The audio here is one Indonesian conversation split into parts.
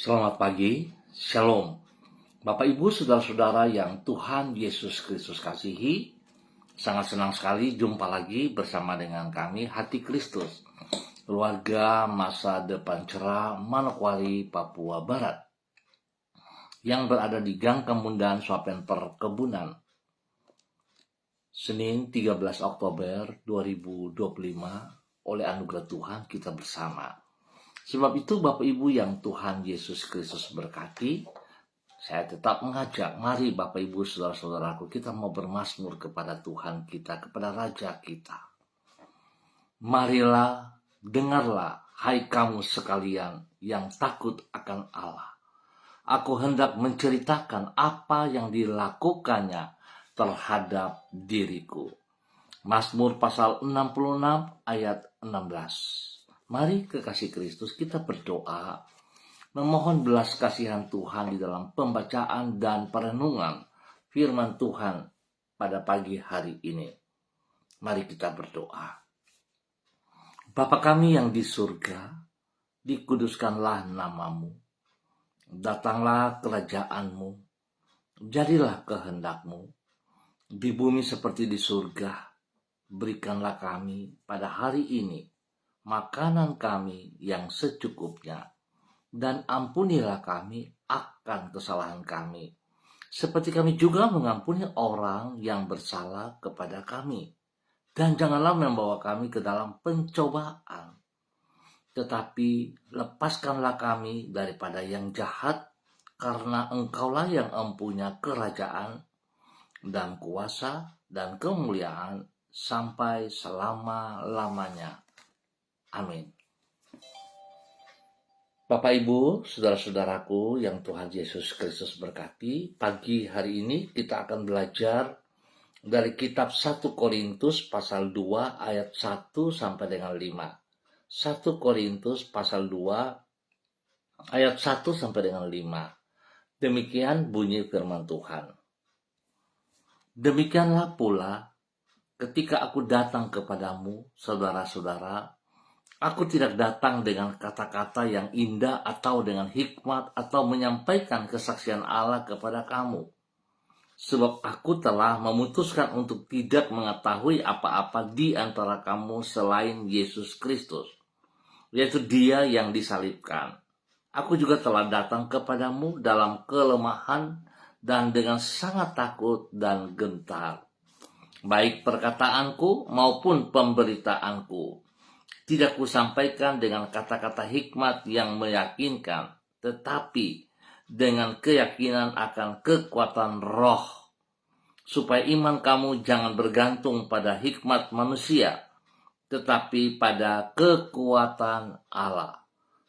Selamat pagi, Shalom. Bapak Ibu Saudara-saudara yang Tuhan Yesus Kristus kasihi, sangat senang sekali jumpa lagi bersama dengan kami Hati Kristus, keluarga masa depan cerah Manokwari, Papua Barat, yang berada di Gang Kemundan Swapen Perkebunan. Senin 13 Oktober 2025, oleh anugerah Tuhan kita bersama. Sebab itu Bapak Ibu yang Tuhan Yesus Kristus berkati, saya tetap mengajak, mari Bapak Ibu Saudara-saudaraku, kita mau bermazmur kepada Tuhan kita, kepada Raja kita. Marilah, dengarlah, hai kamu sekalian yang takut akan Allah. Aku hendak menceritakan apa yang dilakukannya terhadap diriku. Mazmur pasal 66 ayat 16. Mari kekasih Kristus kita berdoa, memohon belas kasihan Tuhan di dalam pembacaan dan perenungan firman Tuhan pada pagi hari ini. Mari kita berdoa. Bapa kami yang di surga, dikuduskanlah namamu. Datanglah kerajaanmu, jadilah kehendakmu. Di bumi seperti di surga, berikanlah kami pada hari ini makanan kami yang secukupnya, dan ampunilah kami akan kesalahan kami, seperti kami juga mengampuni orang yang bersalah kepada kami. Dan janganlah membawa kami ke dalam pencobaan, tetapi lepaskanlah kami daripada yang jahat, karena Engkaulah yang mempunyai kerajaan dan kuasa dan kemuliaan sampai selama-lamanya. Amin. Bapak Ibu, saudara-saudaraku yang Tuhan Yesus Kristus berkati, pagi hari ini kita akan belajar dari kitab 1 Korintus pasal 2 ayat 1 sampai dengan 5. 1 Korintus pasal 2 ayat 1 sampai dengan 5. Demikian bunyi firman Tuhan. Demikianlah pula ketika aku datang kepadamu, saudara-saudara, aku tidak datang dengan kata-kata yang indah atau dengan hikmat atau menyampaikan kesaksian Allah kepada kamu. Sebab aku telah memutuskan untuk tidak mengetahui apa-apa di antara kamu selain Yesus Kristus, yaitu Dia yang disalibkan. Aku juga telah datang kepadamu dalam kelemahan dan dengan sangat takut dan gentar. Baik perkataanku maupun pemberitaanku tidak kusampaikan dengan kata-kata hikmat yang meyakinkan, tetapi dengan keyakinan akan kekuatan roh, supaya iman kamu jangan bergantung pada hikmat manusia, tetapi pada kekuatan Allah.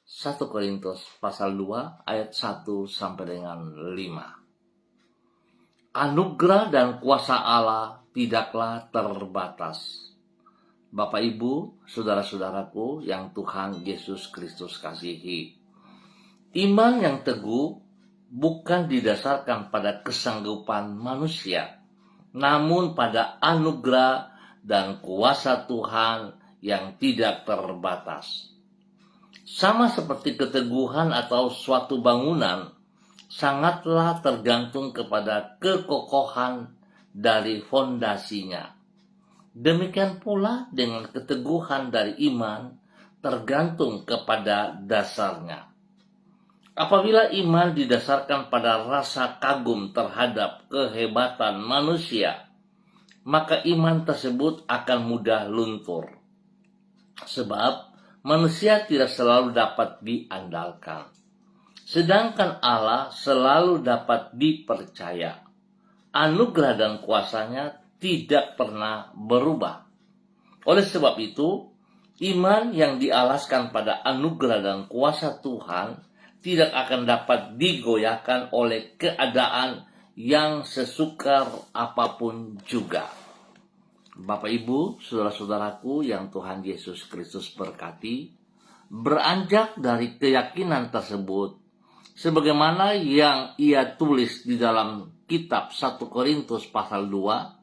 1 Korintus pasal 2 ayat 1 sampai dengan 5. Anugerah dan kuasa Allah tidaklah terbatas. Bapak Ibu, saudara-saudaraku yang Tuhan Yesus Kristus kasihi. Iman yang teguh bukan didasarkan pada kesanggupan manusia, namun pada anugerah dan kuasa Tuhan yang tidak terbatas. Sama seperti keteguhan atau suatu bangunan, sangatlah tergantung kepada kekokohan dari fondasinya. Demikian pula dengan keteguhan dari iman tergantung kepada dasarnya. Apabila iman didasarkan pada rasa kagum terhadap kehebatan manusia, maka iman tersebut akan mudah luntur. Sebab manusia tidak selalu dapat diandalkan, sedangkan Allah selalu dapat dipercaya. Anugerah dan kuasanya tidak pernah berubah. Oleh sebab itu, iman yang dialaskan pada anugerah dan kuasa Tuhan tidak akan dapat digoyahkan oleh keadaan yang sesukar apapun juga. Bapak Ibu, saudara-saudaraku yang Tuhan Yesus Kristus berkati, beranjak dari keyakinan tersebut, sebagaimana yang ia tulis di dalam kitab 1 Korintus pasal 2,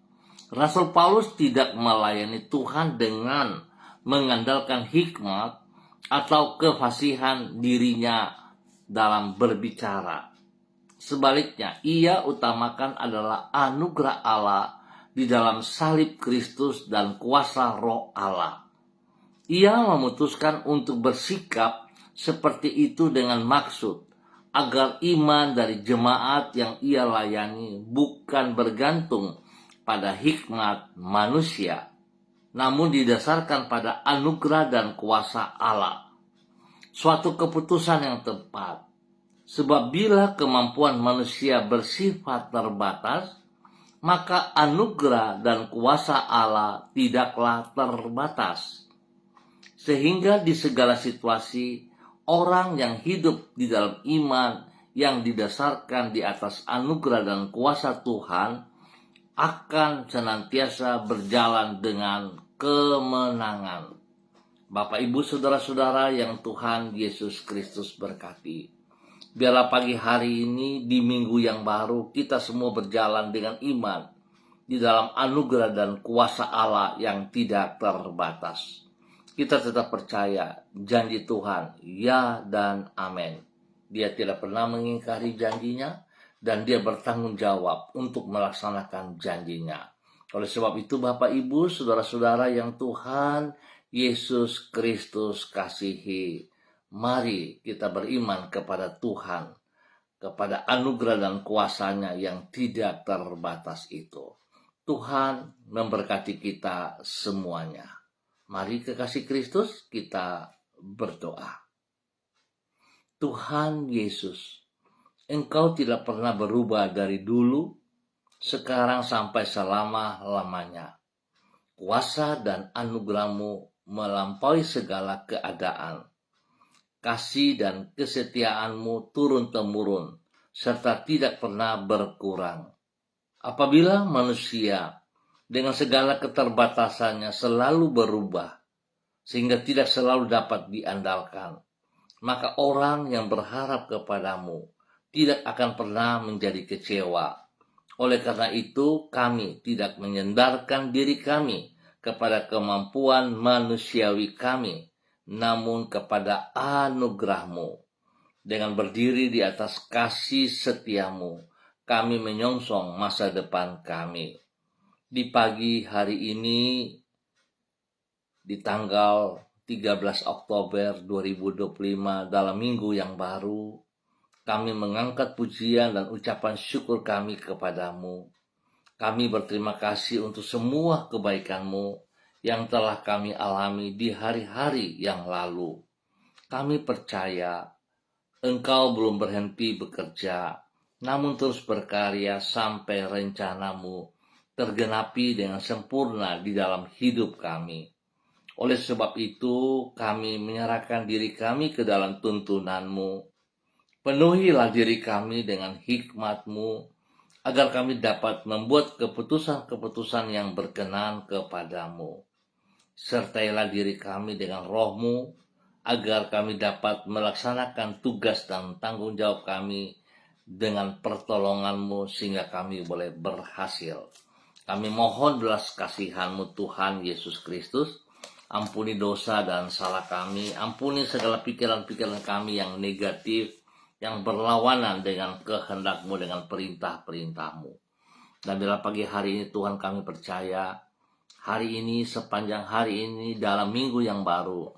Rasul Paulus tidak melayani Tuhan dengan mengandalkan hikmat atau kefasihan dirinya dalam berbicara. Sebaliknya, ia utamakan adalah anugerah Allah di dalam salib Kristus dan kuasa Roh Allah. Ia memutuskan untuk bersikap seperti itu dengan maksud agar iman dari jemaat yang ia layani bukan bergantung pada hikmat manusia, namun didasarkan pada anugerah dan kuasa Allah. Suatu keputusan yang tepat, sebab bila kemampuan manusia bersifat terbatas, maka anugerah dan kuasa Allah tidaklah terbatas. Sehingga di segala situasi, orang yang hidup di dalam iman yang didasarkan di atas anugerah dan kuasa Tuhan akan senantiasa berjalan dengan kemenangan. Bapak, Ibu, saudara-saudara yang Tuhan Yesus Kristus berkati. Biarlah pagi hari ini di minggu yang baru kita semua berjalan dengan iman di dalam anugerah dan kuasa Allah yang tidak terbatas. Kita tetap percaya janji Tuhan, ya dan amin. Dia tidak pernah mengingkari janjinya dan dia bertanggung jawab untuk melaksanakan janjinya. Oleh sebab itu Bapak, Ibu, saudara-saudara yang Tuhan Yesus Kristus kasihi, mari kita beriman kepada Tuhan, kepada anugerah dan kuasanya yang tidak terbatas itu. Tuhan memberkati kita semuanya. Mari kekasih Kristus kita berdoa. Tuhan Yesus, Engkau tidak pernah berubah dari dulu, sekarang sampai selama-lamanya. Kuasa dan anugerah-Mu melampaui segala keadaan. Kasih dan kesetiaan-Mu turun-temurun, serta tidak pernah berkurang. Apabila manusia dengan segala keterbatasannya selalu berubah, sehingga tidak selalu dapat diandalkan, maka orang yang berharap kepadamu tidak akan pernah menjadi kecewa. Oleh karena itu, kami tidak menyandarkan diri kami kepada kemampuan manusiawi kami, namun kepada anugerah-Mu. Dengan berdiri di atas kasih setia-Mu, kami menyongsong masa depan kami. Di pagi hari ini, di tanggal 13 Oktober 2025 dalam minggu yang baru, kami mengangkat pujian dan ucapan syukur kami kepadamu. Kami berterima kasih untuk semua kebaikan-Mu yang telah kami alami di hari-hari yang lalu. Kami percaya Engkau belum berhenti bekerja, namun terus berkarya sampai rencana-Mu tergenapi dengan sempurna di dalam hidup kami. Oleh sebab itu, kami menyerahkan diri kami ke dalam tuntunan-Mu. Penuhilah diri kami dengan hikmat-Mu, agar kami dapat membuat keputusan-keputusan yang berkenan kepadamu. Sertailah diri kami dengan Roh-Mu, agar kami dapat melaksanakan tugas dan tanggung jawab kami dengan pertolongan-Mu, sehingga kami boleh berhasil. Kami mohon belas kasihan-Mu Tuhan Yesus Kristus. Ampuni dosa dan salah kami, ampuni segala pikiran-pikiran kami yang negatif, yang berlawanan dengan kehendak-Mu, dengan perintah-perintah-Mu. Dan bila pagi hari ini Tuhan kami percaya, hari ini, sepanjang hari ini, dalam minggu yang baru,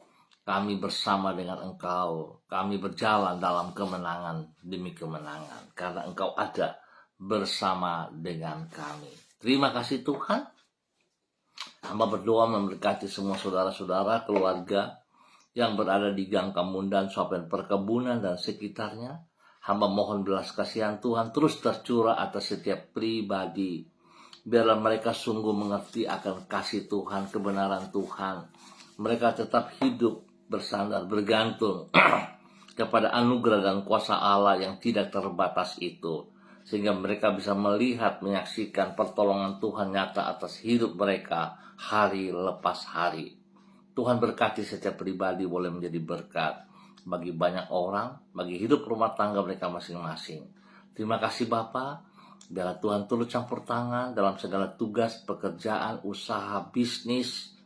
kami bersama dengan Engkau, kami berjalan dalam kemenangan demi kemenangan, karena Engkau ada bersama dengan kami. Terima kasih Tuhan. Hamba berdoa memberkati semua saudara-saudara, keluarga yang berada di Gang Kamundan, Sopen Perkebunan dan sekitarnya. Hamba mohon belas kasihan Tuhan terus tercurah atas setiap pribadi. Biarlah mereka sungguh mengerti akan kasih Tuhan, kebenaran Tuhan. Mereka tetap hidup bersandar, bergantung kepada anugerah dan kuasa Allah yang tidak terbatas itu. Sehingga mereka bisa melihat, menyaksikan pertolongan Tuhan nyata atas hidup mereka hari lepas hari. Tuhan berkati setiap pribadi boleh menjadi berkat bagi banyak orang, bagi hidup rumah tangga mereka masing-masing. Terima kasih Bapa. Biarlah Tuhan turut campur tangan dalam segala tugas, pekerjaan, usaha, bisnis,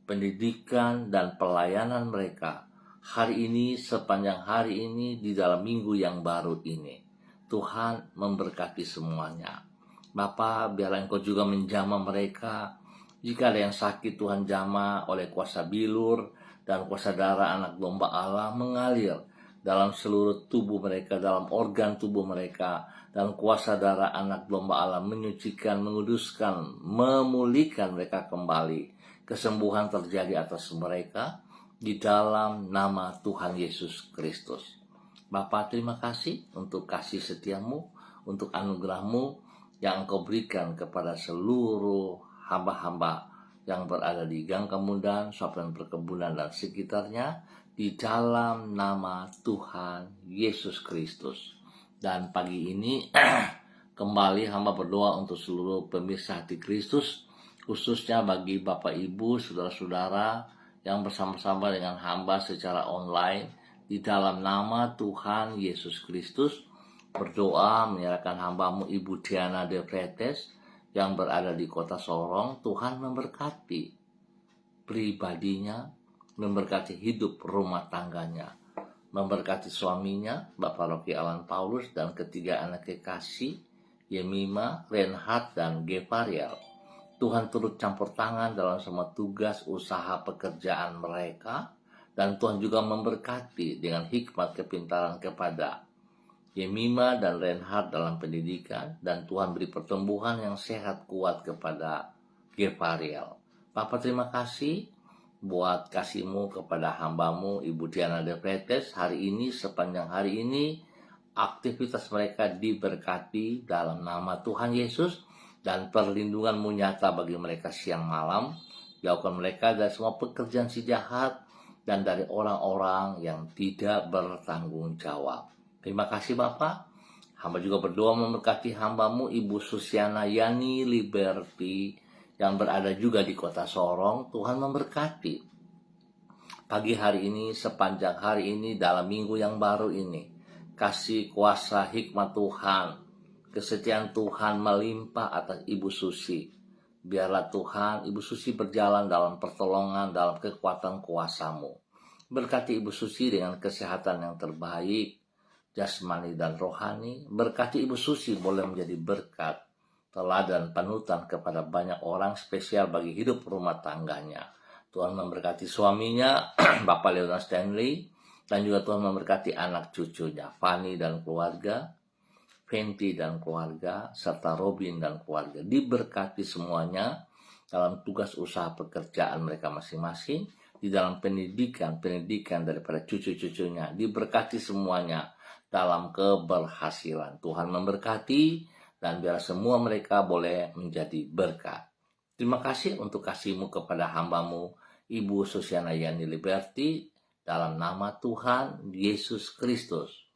pendidikan, dan pelayanan mereka. hari ini, sepanjang hari ini, di dalam minggu yang baru ini. Tuhan memberkati semuanya. Bapa, biarlah Engkau juga menjamah mereka. Jika ada yang sakit, Tuhan jamah oleh kuasa bilur dan kuasa darah anak domba Allah mengalir dalam seluruh tubuh mereka, dalam organ tubuh mereka, dan kuasa darah anak domba Allah menyucikan, menguduskan, memulihkan mereka kembali. Kesembuhan terjadi atas mereka di dalam nama Tuhan Yesus Kristus. Bapa, terima kasih untuk kasih setiamu, untuk anugerahmu yang Engkau berikan kepada seluruh hamba-hamba yang berada di Gang Kemudan, Sopan Perkebunan dan sekitarnya, di dalam nama Tuhan Yesus Kristus. Dan pagi ini kembali hamba berdoa untuk seluruh pemirsa hati Kristus, khususnya bagi Bapak Ibu, saudara-saudara yang bersama-sama dengan hamba secara online, di dalam nama Tuhan Yesus Kristus. Berdoa menyerahkan hambamu Ibu Diana De Pretes yang berada di kota Sorong. Tuhan memberkati pribadinya, memberkati hidup rumah tangganya, memberkati suaminya Bapak Rocky Alan Paulus dan ketiga anak kekasih Yemima, Reinhard, dan Gevariel. Tuhan turut campur tangan dalam semua tugas usaha pekerjaan mereka, dan Tuhan juga memberkati dengan hikmat kepintaran kepada Yemima dan Reinhard dalam pendidikan, dan Tuhan beri pertumbuhan yang sehat kuat kepada Gevariel. Papa, terima kasih buat kasih-Mu kepada hambamu Ibu Diana De Pretes hari ini, sepanjang hari ini aktivitas mereka diberkati dalam nama Tuhan Yesus, dan perlindungan-Mu nyata bagi mereka siang malam. Jauhkan mereka dari semua pekerjaan si jahat dan dari orang-orang yang tidak bertanggung jawab. Terima kasih Bapak. Hamba juga berdoa memberkati hambamu Ibu Susiana Yani Liberty yang berada juga di kota Sorong. Tuhan memberkati pagi hari ini, sepanjang hari ini, dalam minggu yang baru ini. Kasih kuasa hikmat Tuhan, kesetiaan Tuhan melimpah atas Ibu Susi. Biarlah Tuhan, Ibu Susi berjalan dalam pertolongan, dalam kekuatan kuasa-Mu. Berkati Ibu Susi dengan kesehatan yang terbaik, jasmani dan rohani. Berkati Ibu Susi boleh menjadi berkat, teladan, panutan kepada banyak orang, spesial bagi hidup rumah tangganya. Tuhan memberkati suaminya, Bapak Leonard Stanley, dan juga Tuhan memberkati anak cucunya, Fanny dan keluarga, Fenty dan keluarga, serta Robin dan keluarga. Diberkati semuanya dalam tugas usaha pekerjaan mereka masing-masing, di dalam pendidikan daripada cucu-cucunya. Diberkati semuanya dalam keberhasilan. Tuhan memberkati, dan biar semua mereka boleh menjadi berkat. Terima kasih untuk kasih-Mu kepada hambamu Ibu Susiana Yani Liberty, dalam nama Tuhan Yesus Kristus.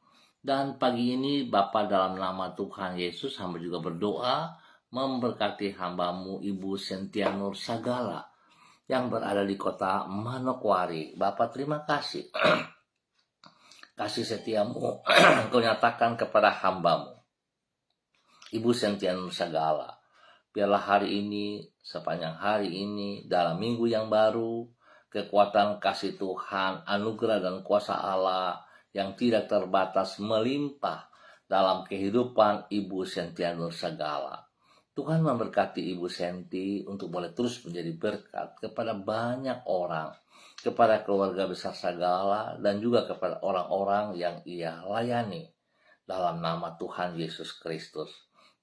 Dan pagi ini Bapa, dalam nama Tuhan Yesus, hamba juga berdoa memberkati hambamu Ibu Sentia Nur Sagala yang berada di kota Manokwari. Bapa, terima kasih. Kasih setiamu Engkau nyatakan kepada hambamu Ibu Sentia Nur Sagala. Biarlah hari ini, sepanjang hari ini, dalam minggu yang baru, kekuatan kasih Tuhan, anugerah dan kuasa Allah yang tidak terbatas melimpah dalam kehidupan Ibu Sentia Nur Sagala. Tuhan memberkati Ibu Senti untuk boleh terus menjadi berkat kepada banyak orang, kepada keluarga besar Sagala, dan juga kepada orang-orang yang ia layani. Dalam nama Tuhan Yesus Kristus.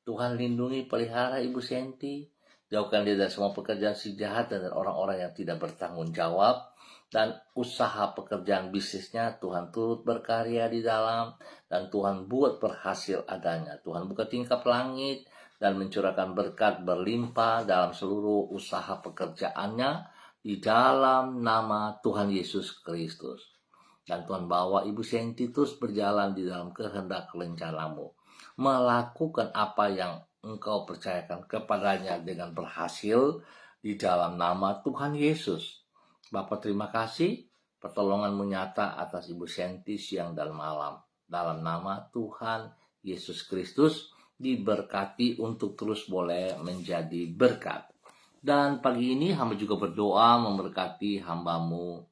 Tuhan lindungi, pelihara Ibu Senti, jauhkan dia dari semua pekerjaan si jahat dan orang-orang yang tidak bertanggung jawab, dan usaha pekerjaan bisnisnya Tuhan turut berkarya di dalam, dan Tuhan buat berhasil adanya. Tuhan buka tingkap langit dan mencurahkan berkat berlimpah dalam seluruh usaha pekerjaannya, di dalam nama Tuhan Yesus Kristus. Dan Tuhan bawa Ibu Senti terus berjalan di dalam kehendak rencanamu, melakukan apa yang Engkau percayakan kepadanya dengan berhasil di dalam nama Tuhan Yesus. Bapa, terima kasih pertolongan-Mu nyata atas Ibu Senti siang dan malam. Dalam nama Tuhan Yesus Kristus, diberkati untuk terus boleh menjadi berkat. Dan pagi ini hamba juga berdoa memberkati hambamu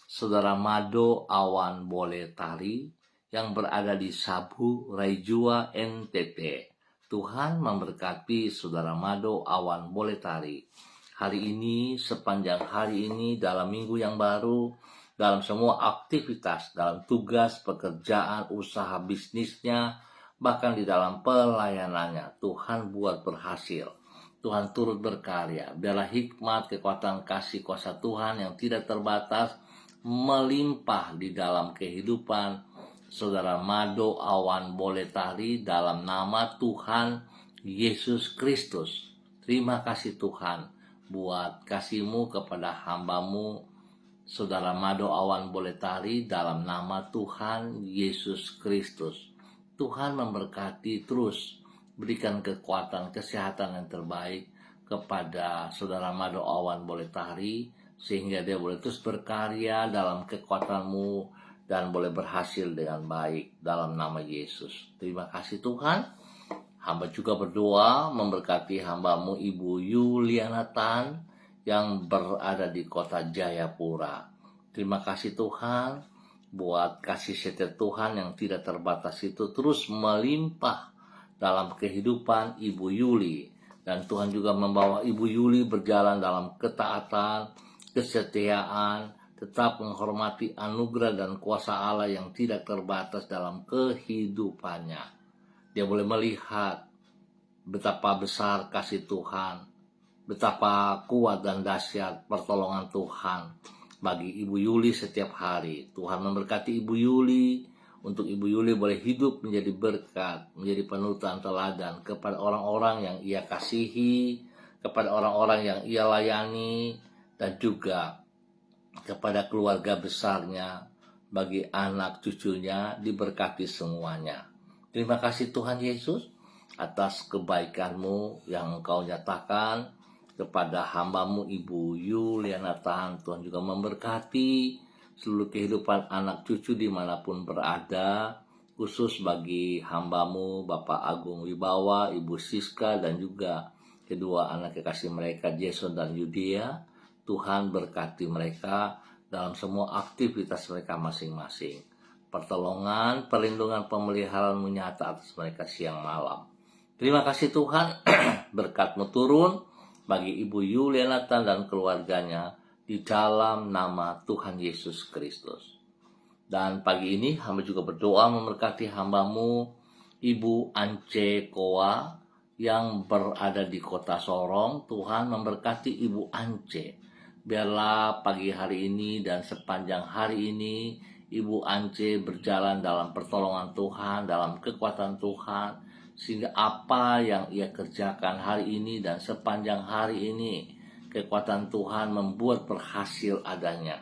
Saudara Mado Awan Boletari yang berada di Sabu, Raijua, NTT. Tuhan memberkati Saudara Mado Awan Boletari. Hari ini, sepanjang hari ini, dalam minggu yang baru, dalam semua aktivitas, dalam tugas, pekerjaan, usaha bisnisnya, bahkan di dalam pelayanannya, Tuhan buat berhasil. Tuhan turut berkarya. Biarlah hikmat, kekuatan, kasih, kuasa Tuhan yang tidak terbatas melimpah di dalam kehidupan Saudara Mado Awan Boletari dalam nama Tuhan Yesus Kristus. Terima kasih Tuhan buat kasih-Mu kepada hamba-Mu Saudara Mado Awan Boletari dalam nama Tuhan Yesus Kristus. Tuhan memberkati terus, berikan kekuatan, kesehatan yang terbaik kepada Saudara Mado Awan Boletari, sehingga dia boleh terus berkarya dalam kekuatan-Mu dan boleh berhasil dengan baik dalam nama Yesus. Terima kasih Tuhan. Hamba juga berdoa memberkati hamba-Mu Ibu Yuliana Tan yang berada di kota Jayapura. Terima kasih Tuhan buat kasih setia Tuhan yang tidak terbatas itu terus melimpah dalam kehidupan Ibu Yuli. Dan Tuhan juga membawa Ibu Yuli berjalan dalam ketaatan, kesetiaan, tetap menghormati anugerah dan kuasa Allah yang tidak terbatas dalam kehidupannya. Dia boleh melihat betapa besar kasih Tuhan, betapa kuat dan dahsyat pertolongan Tuhan bagi Ibu Yuli setiap hari. Tuhan memberkati Ibu Yuli, untuk Ibu Yuli boleh hidup menjadi berkat, menjadi panutan teladan kepada orang-orang yang ia kasihi, kepada orang-orang yang ia layani, dan juga kepada keluarga besarnya, bagi anak cucunya diberkati semuanya. Terima kasih Tuhan Yesus atas kebaikan-Mu yang Engkau nyatakan kepada hamba-Mu Ibu Yuliana Tan. Tuhan juga memberkati seluruh kehidupan anak cucu dimanapun berada, khusus bagi hamba-Mu Bapak Agung Wibawa, Ibu Siska, dan juga kedua anak kekasih mereka Jason dan Yudia. Tuhan berkati mereka dalam semua aktivitas mereka masing-masing. Pertolongan, perlindungan, pemeliharaan nyata atas mereka siang malam. Terima kasih Tuhan, berkat-Mu turun bagi Ibu Yuliana Tan dan keluarganya di dalam nama Tuhan Yesus Kristus. Dan pagi ini hamba juga berdoa memberkati hamba-Mu Ibu Ance Koa yang berada di kota Sorong. Tuhan memberkati Ibu Ance. Biarlah pagi hari ini dan sepanjang hari ini Ibu Ance berjalan dalam pertolongan Tuhan, dalam kekuatan Tuhan, sehingga apa yang ia kerjakan hari ini dan sepanjang hari ini, kekuatan Tuhan membuat berhasil adanya.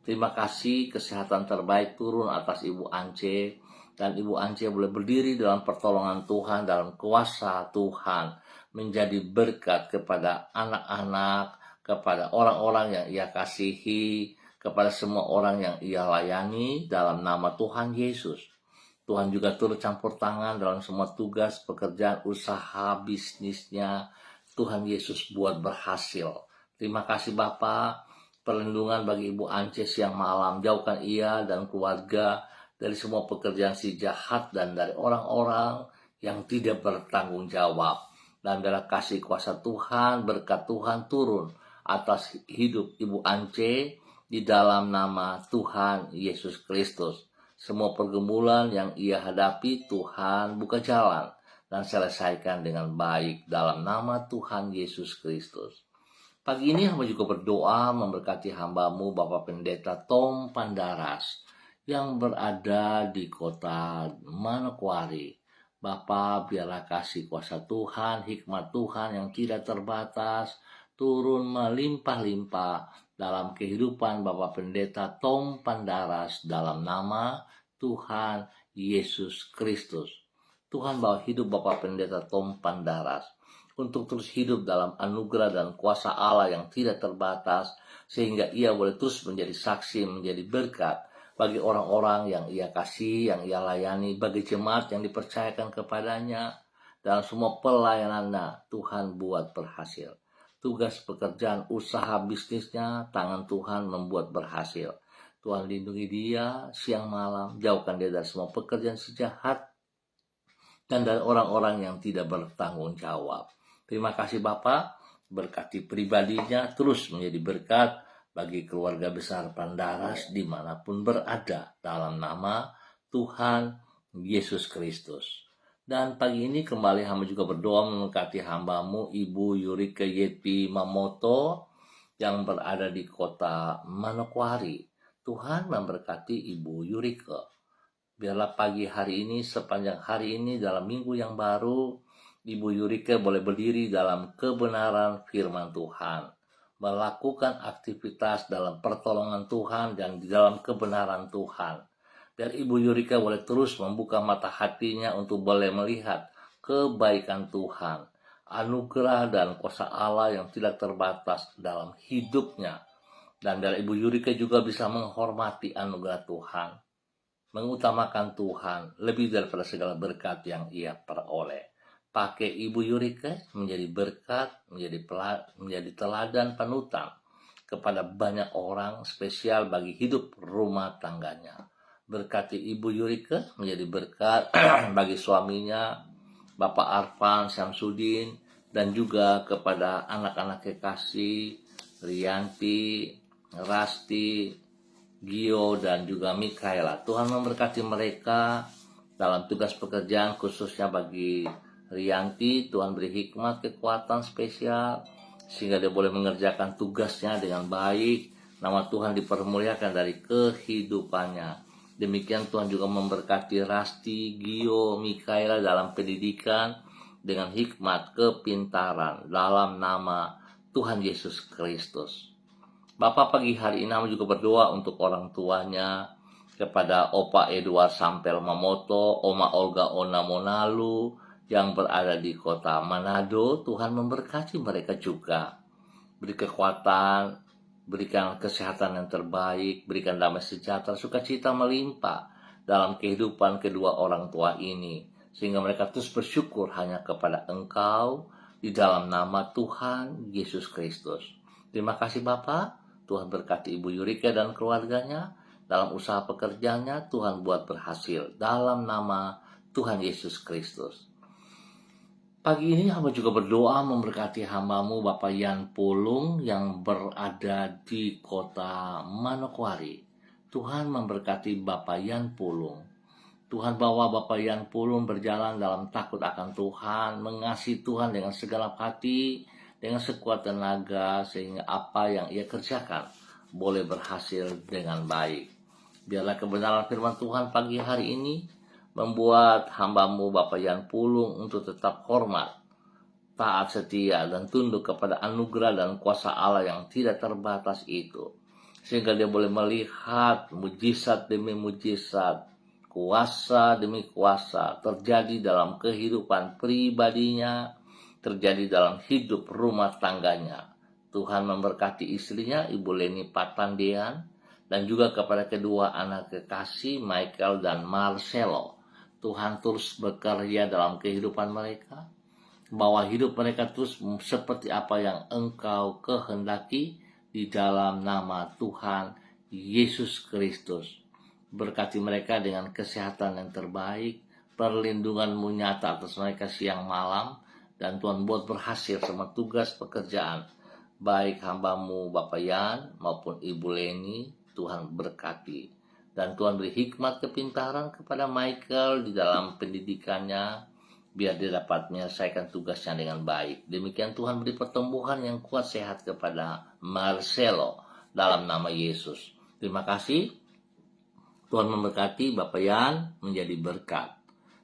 Terima kasih, kesehatan terbaik turun atas Ibu Ance, dan Ibu Ance boleh berdiri dalam pertolongan Tuhan, dalam kuasa Tuhan, menjadi berkat kepada anak-anak, kepada orang-orang yang ia kasihi, kepada semua orang yang ia layani dalam nama Tuhan Yesus. Tuhan juga turut campur tangan dalam semua tugas, pekerjaan, usaha, bisnisnya. Tuhan Yesus buat berhasil. Terima kasih Bapa, perlindungan bagi Ibu Ance siang malam. Jauhkan ia dan keluarga dari semua pekerjaan si jahat dan dari orang-orang yang tidak bertanggung jawab. Dan biarlah kasih kuasa Tuhan, berkat Tuhan turun atas hidup Ibu Ance di dalam nama Tuhan Yesus Kristus. Semua pergumulan yang ia hadapi, Tuhan buka jalan dan selesaikan dengan baik dalam nama Tuhan Yesus Kristus. Pagi ini hamba juga berdoa memberkati hamba-Mu Bapak Pendeta Tom Pandaras yang berada di kota Manokwari. Bapa, biarlah kasih kuasa Tuhan, hikmat Tuhan yang tidak terbatas turun melimpah-limpah dalam kehidupan Bapak Pendeta Tom Pandaras dalam nama Tuhan Yesus Kristus. Tuhan bawa hidup Bapak Pendeta Tom Pandaras untuk terus hidup dalam anugerah dan kuasa Allah yang tidak terbatas, sehingga ia boleh terus menjadi saksi, menjadi berkat bagi orang-orang yang ia kasih, yang ia layani, bagi jemaat yang dipercayakan kepadanya. Dalam semua pelayanannya, Tuhan buat berhasil. Tugas pekerjaan, usaha bisnisnya, tangan Tuhan membuat berhasil. Tuhan lindungi dia siang malam, jauhkan dia dari semua pekerjaan sejahat dan dari orang-orang yang tidak bertanggung jawab. Terima kasih Bapak, berkati pribadinya terus menjadi berkat bagi keluarga besar Pandaras dimanapun berada, dalam nama Tuhan Yesus Kristus. Dan pagi ini kembali hamba juga berdoa memberkati hambamu Ibu Yurike Yeti Mamoto yang berada di kota Manokwari. Tuhan memberkati Ibu Yurike. Biarlah pagi hari ini, sepanjang hari ini, dalam minggu yang baru, Ibu Yurike boleh berdiri dalam kebenaran firman Tuhan, melakukan aktivitas dalam pertolongan Tuhan dan di dalam kebenaran Tuhan. Biar Ibu Yurike boleh terus membuka mata hatinya untuk boleh melihat kebaikan Tuhan, anugerah dan kuasa Allah yang tidak terbatas dalam hidupnya. Dan biar Ibu Yurike juga bisa menghormati anugerah Tuhan, mengutamakan Tuhan lebih daripada segala berkat yang ia peroleh. Pakai Ibu Yurike menjadi berkat, menjadi teladan panutan kepada banyak orang, spesial bagi hidup rumah tangganya. Berkati Ibu Yurike menjadi berkat bagi suaminya, Bapak Arfan Syamsuddin, dan juga kepada anak-anak kekasih, Rianti, Rasti, Gio, dan juga Mikaela. Tuhan memberkati mereka dalam tugas pekerjaan, khususnya bagi Rianti. Tuhan beri hikmat, kekuatan spesial, sehingga dia boleh mengerjakan tugasnya dengan baik. Nama Tuhan dipermuliakan dari kehidupannya. Demikian Tuhan juga memberkati Rasti, Gio, Mikaela dalam pendidikan dengan hikmat, kepintaran dalam nama Tuhan Yesus Kristus. Bapak pagi hari ini juga berdoa untuk orang tuanya, kepada Opa Edward Sampel Mamoto, Oma Olga Ona Monalu yang berada di kota Manado. Tuhan memberkati mereka juga, beri kekuatan, berikan kesehatan yang terbaik, berikan damai sejahtera, sukacita melimpah dalam kehidupan kedua orang tua ini, sehingga mereka terus bersyukur hanya kepada Engkau di dalam nama Tuhan Yesus Kristus. Terima kasih Bapak, Tuhan berkati Ibu Yurike dan keluarganya dalam usaha pekerjaannya. Tuhan buat berhasil dalam nama Tuhan Yesus Kristus. Pagi ini hamba juga berdoa memberkati hambamu Bapak Yan Pulung yang berada di kota Manokwari. Tuhan memberkati Bapak Yan Pulung. Tuhan bawa Bapak Yan Pulung berjalan dalam takut akan Tuhan, mengasihi Tuhan dengan segenap hati, dengan sekuat tenaga, sehingga apa yang ia kerjakan boleh berhasil dengan baik. Biarlah kebenaran firman Tuhan pagi hari ini membuat hambamu Bapak Yan Pulung untuk tetap hormat, taat, setia, dan tunduk kepada anugerah dan kuasa Allah yang tidak terbatas itu. Sehingga dia boleh melihat mujizat demi mujizat, kuasa demi kuasa terjadi dalam kehidupan pribadinya, terjadi dalam hidup rumah tangganya. Tuhan memberkati istrinya, Ibu Leni Patandean, dan juga kepada kedua anak kekasih, Michael dan Marcelo. Tuhan terus bekerja dalam kehidupan mereka, bahwa hidup mereka terus seperti apa yang Engkau kehendaki di dalam nama Tuhan Yesus Kristus. Berkati mereka dengan kesehatan yang terbaik, perlindungan-Mu nyata atas mereka siang malam, dan Tuhan buat berhasil sama tugas pekerjaan, baik hamba-Mu Bapak Yan maupun Ibu Leni. Tuhan berkati, dan Tuhan beri hikmat kepintaran kepada Michael di dalam pendidikannya, biar dia dapat menyelesaikan tugasnya dengan baik. Demikian Tuhan beri pertumbuhan yang kuat sehat kepada Marcelo dalam nama Yesus. Terima kasih. Tuhan memberkati Bapak Yan menjadi berkat.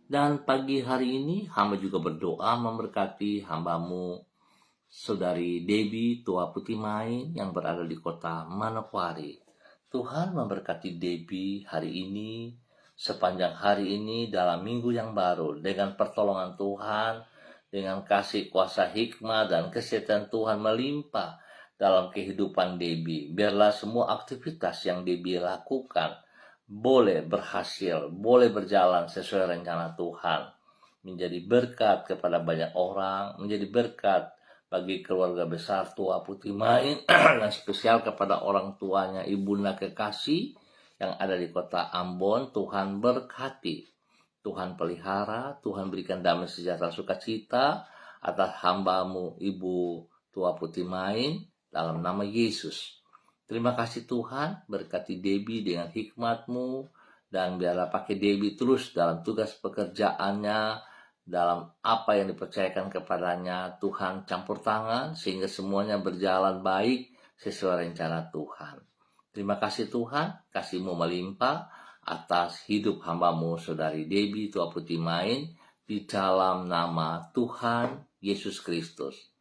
Dan pagi hari ini hamba juga berdoa memberkati hambamu Saudari Debbie Tua Putih Main yang berada di kota Manokwari. Tuhan memberkati Debbie hari ini, sepanjang hari ini dalam minggu yang baru, dengan pertolongan Tuhan, dengan kasih kuasa hikmat dan kesehatan Tuhan melimpah dalam kehidupan Debbie. Biarlah semua aktivitas yang Debbie lakukan boleh berhasil, boleh berjalan sesuai rencana Tuhan, menjadi berkat kepada banyak orang, menjadi berkat bagi keluarga besar Tua Putih Main, dan spesial kepada orang tuanya, ibunda kekasih, yang ada di kota Ambon. Tuhan berkati, Tuhan pelihara, Tuhan berikan damai sejahtera sukacita atas hamba-Mu Ibu Tua Putih Main dalam nama Yesus. Terima kasih Tuhan, berkati Debbie dengan hikmat-Mu, dan biarlah pakai Debbie terus dalam tugas pekerjaannya, dalam apa yang dipercayakan kepadanya. Tuhan campur tangan sehingga semuanya berjalan baik sesuai rencana Tuhan. Terima kasih Tuhan, kasih-Mu melimpah atas hidup hamba-Mu Saudari Debbie Tua Putih Main di dalam nama Tuhan Yesus Kristus.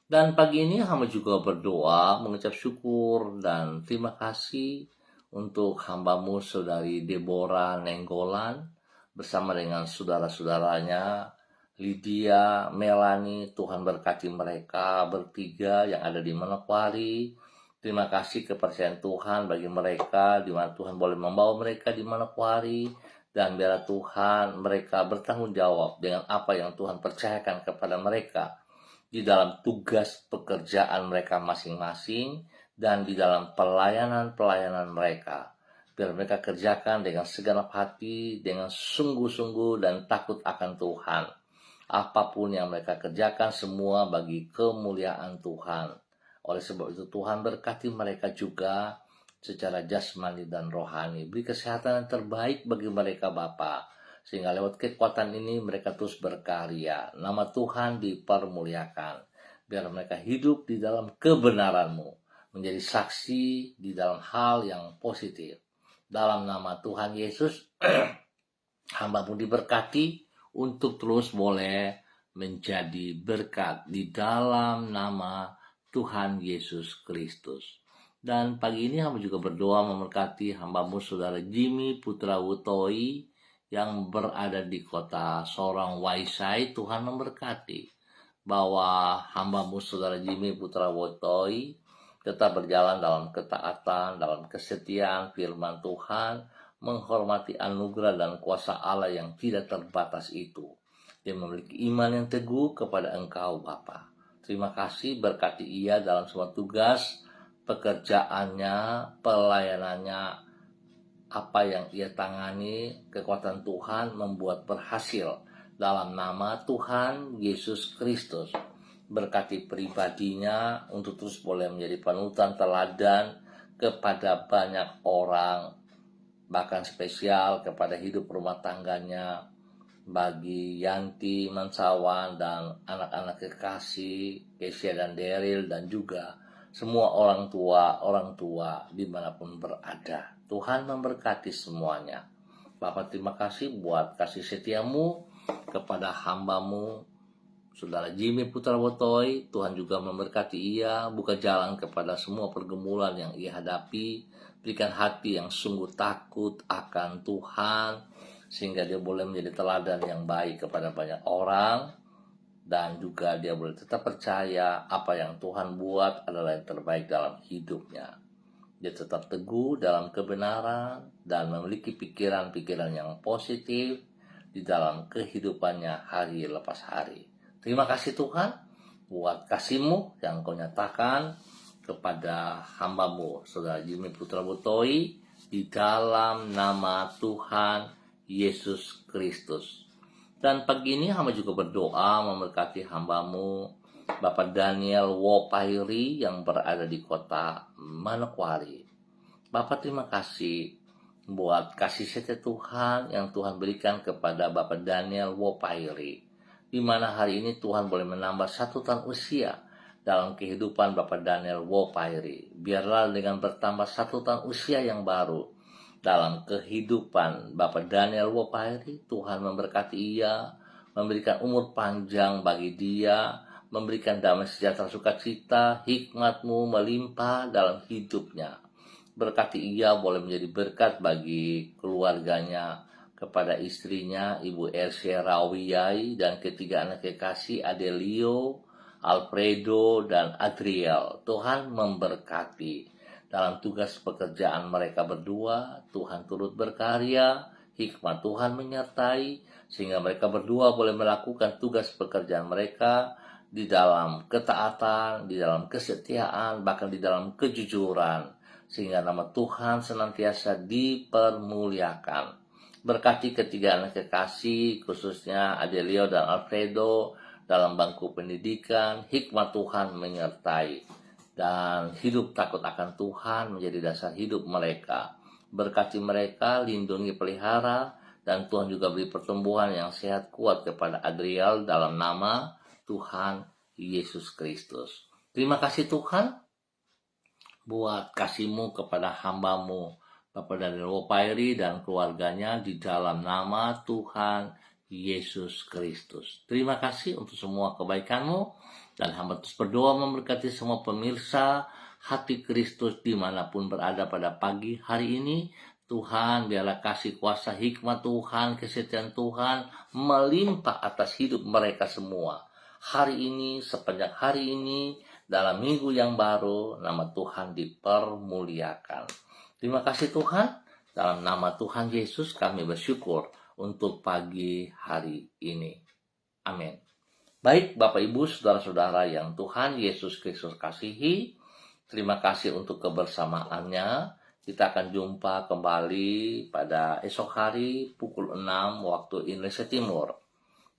Dan pagi ini hamba juga berdoa, mengucap syukur dan terima kasih untuk hamba-Mu Saudari Deborah Nenggolan bersama dengan saudara-saudaranya Lydia, Melanie. Tuhan berkati mereka bertiga yang ada di Manokwari. Terima kasih kepercayaan Tuhan bagi mereka, di mana Tuhan boleh membawa mereka di Manokwari, dan biarlah Tuhan mereka bertanggung jawab dengan apa yang Tuhan percayakan kepada mereka di dalam tugas pekerjaan mereka masing-masing dan di dalam pelayanan-pelayanan mereka. Biar mereka kerjakan dengan segenap hati, dengan sungguh-sungguh dan takut akan Tuhan. Apapun yang mereka kerjakan semua bagi kemuliaan Tuhan. Oleh sebab itu Tuhan berkati mereka juga secara jasmani dan rohani. Beri kesehatan yang terbaik bagi mereka Bapa, sehingga lewat kekuatan ini mereka terus berkarya. Nama Tuhan dipermuliakan. Biar mereka hidup di dalam kebenaran-Mu, menjadi saksi di dalam hal yang positif. Dalam nama Tuhan Yesus, hamba-Mu diberkati untuk terus boleh menjadi berkat di dalam nama Tuhan Yesus Kristus. Dan pagi ini hamba juga berdoa memberkati hamba-Mu Saudara Jimmy Putra Wutoi yang berada di kota Sorong Waisai. Tuhan memberkati bahwa hamba-Mu Saudara Jimmy Putra Wutoi tetap berjalan dalam ketaatan, dalam kesetiaan firman Tuhan, menghormati anugerah dan kuasa Allah yang tidak terbatas itu. Dia memiliki iman yang teguh kepada Engkau Bapa. Terima kasih, berkati ia dalam semua tugas pekerjaannya, pelayanannya, apa yang ia tangani. Kekuatan Tuhan membuat berhasil dalam nama Tuhan Yesus Kristus. Berkati pribadinya untuk terus boleh menjadi panutan teladan kepada banyak orang, bahkan spesial kepada hidup rumah tangganya, bagi Yanti Mansawan dan anak-anak kekasih Kesia dan Daryl, dan juga semua orang tua dimanapun berada. Tuhan memberkati semuanya. Bapak terima kasih buat kasih setia-Mu kepada hamba-Mu Saudara Jimmy Putra Wutoi. Tuhan juga memberkati ia, buka jalan kepada semua pergumulan yang ia hadapi, berikan hati yang sungguh takut akan Tuhan, sehingga dia boleh menjadi teladan yang baik kepada banyak orang, dan juga dia boleh tetap percaya apa yang Tuhan buat adalah yang terbaik dalam hidupnya. Dia tetap teguh dalam kebenaran dan memiliki pikiran-pikiran yang positif di dalam kehidupannya hari lepas hari. Terima kasih Tuhan buat kasih-Mu yang Kau nyatakan kepada hamba-Mu Saudara Jimmy Putra Wutoi di dalam nama Tuhan Yesus Kristus. Dan pagi ini hamba juga berdoa memberkati hamba-Mu Bapak Daniel Wopairi yang berada di kota Manokwari. Bapak terima kasih buat kasih setia Tuhan yang Tuhan berikan kepada Bapak Daniel Wopairi, di mana hari ini Tuhan boleh menambah 1 tahun usia dalam kehidupan Bapak Daniel Wopairi. Biarlah dengan bertambah 1 tahun usia yang baru dalam kehidupan Bapak Daniel Wopairi, Tuhan memberkati ia, memberikan umur panjang bagi dia, memberikan damai sejahtera sukacita, hikmat-Mu melimpah dalam hidupnya. Berkati ia boleh menjadi berkat bagi keluarganya, kepada istrinya Ibu Elsie Rawiyai dan ketiga anak kekasih Adelio, Alfredo, dan Adriel. Tuhan memberkati dalam tugas pekerjaan mereka berdua. Tuhan turut berkarya, hikmat Tuhan menyertai, sehingga mereka berdua boleh melakukan tugas pekerjaan mereka di dalam ketaatan, di dalam kesetiaan, bahkan di dalam kejujuran, sehingga nama Tuhan senantiasa dipermuliakan. Berkati ketiga anak kekasih, khususnya Adelio dan Alfredo, dalam bangku pendidikan, hikmat Tuhan menyertai, dan hidup takut akan Tuhan menjadi dasar hidup mereka. Berkati mereka, lindungi, pelihara, dan Tuhan juga beri pertumbuhan yang sehat kuat kepada Adriel dalam nama Tuhan Yesus Kristus. Terima kasih Tuhan buat kasih-Mu kepada hamba-Mu Bapak Daniel Wopairi dan keluarganya di dalam nama Tuhan Yesus Kristus. Terima kasih untuk semua kebaikan-Mu, dan hamba terus berdoa memberkati semua pemirsa Hati Kristus dimanapun berada pada pagi hari ini. Tuhan, biarlah kasih kuasa hikmat Tuhan, kesetiaan Tuhan melimpah atas hidup mereka semua. Hari ini, sepanjang hari ini, dalam minggu yang baru, nama Tuhan dipermuliakan. Terima kasih Tuhan, dalam nama Tuhan Yesus kami bersyukur untuk pagi hari ini. Amin. Baik Bapak Ibu Saudara-saudara yang Tuhan Yesus Kristus kasihi, terima kasih untuk kebersamaannya. Kita akan jumpa kembali pada esok hari pukul 6 waktu Indonesia Timur.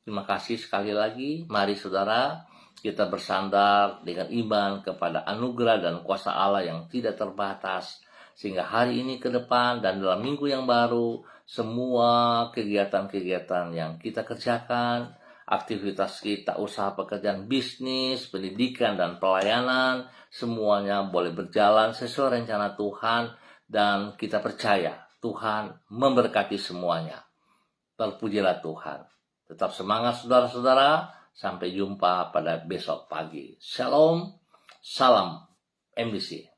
Terima kasih sekali lagi. Mari saudara, kita bersandar dengan iman kepada anugerah dan kuasa Allah yang tidak terbatas, sehingga hari ini ke depan dan dalam minggu yang baru, semua kegiatan-kegiatan yang kita kerjakan, aktivitas kita, usaha pekerjaan, bisnis, pendidikan, dan pelayanan, semuanya boleh berjalan sesuai rencana Tuhan, dan kita percaya Tuhan memberkati semuanya. Terpujilah Tuhan. Tetap semangat saudara-saudara. Sampai jumpa pada besok pagi. Shalom, salam MBC.